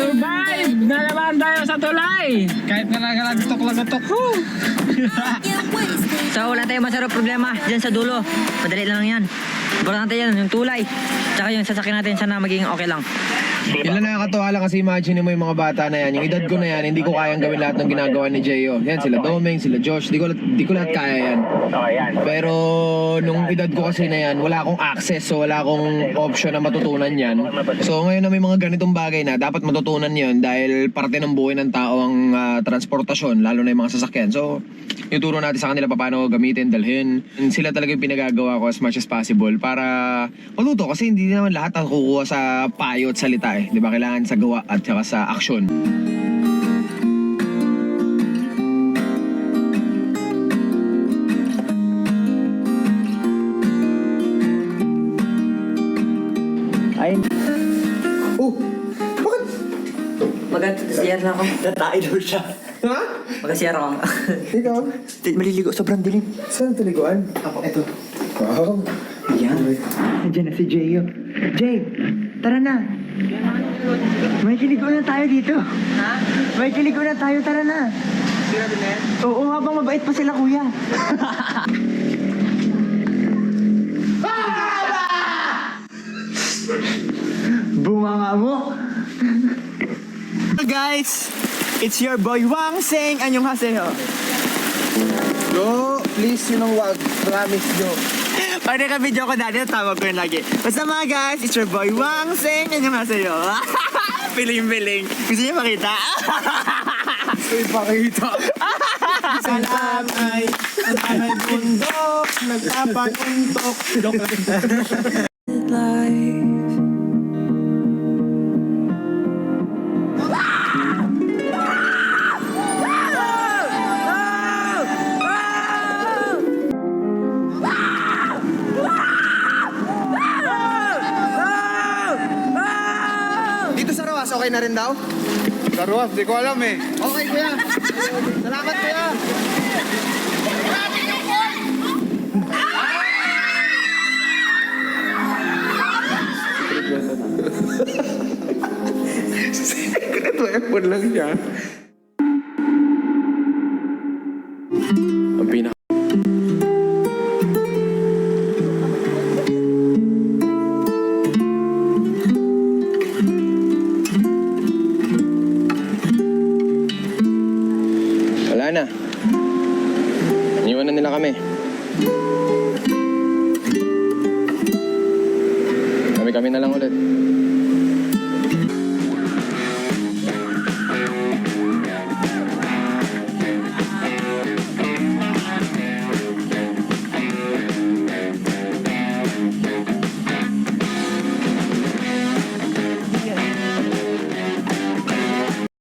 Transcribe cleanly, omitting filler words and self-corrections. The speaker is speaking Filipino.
Survive na naman tayo sa tulay. Kahit na lagutok-lagutok. So wala tayong masarap problema dyan sa dulo. Madali lang yan. Importante yan, yung tulay. Tsaka yung sasakyan natin sana magiging okay lang. Yan lang nakakatawa lang kasi imagine mo yung mga bata na yan. Yung edad ko na yan, hindi ko kayang gawin lahat ng ginagawa ni Jeyo. Yan, sila Domeng, sila Josh. Di ko lahat kaya yan. Pero nung edad ko kasi na yan, wala akong access. So wala akong option na matutunan yan. So ngayon na may mga ganitong bagay na, dapat matutunan yon dahil parte ng buhay ng tao ang transportasyon, lalo na yung mga sasakyan. So ituro natin sa kanila paano gamitin, dalhin. Sila talaga yung pinagagawa ko as much as possible para matuto. Kasi hindi naman lahat ang kukuha sa payo at salita eh. Di ba? Kailangan sa gawa at saka sa aksyon. Ay, Oh! Bakit? mag-siyar na ako. Natay daw siya. Ha? Mag-siyar ako. Ikaw? Maliligo, sobrang dilim. Saan taliguan? Ako, eto. Wow. Yan. Nandiyan na si Jeyo. Jay, tara na. May kiligo na tayo dito. Ha? May kiligo na tayo, tara na. Sira din yan? Oo, habang mabait pa sila, kuya. Bumanga mo. Guys, it's your boy Wang Seng. Anyong haseyo. No, please, yun ang wag. Promise nyo. Pag naka-video ko dati, tawag ko yun lagi. Basta mga guys, it's your boy Wang Seng. Anyong haseyo. Piling-piling. Gusto niyo makita? Gusto ipakita. Sa langay, ang amay bundok, nagpapanuntok. Dito sa Rawas, okay na rin daw? Sa Ruas, di ko alam eh. Okay, kuya. Salamat, kuya. Ito, F1 lang siya. Ang pinaka... Wala na. Iniwan na nila kami. Kami na lang ulit.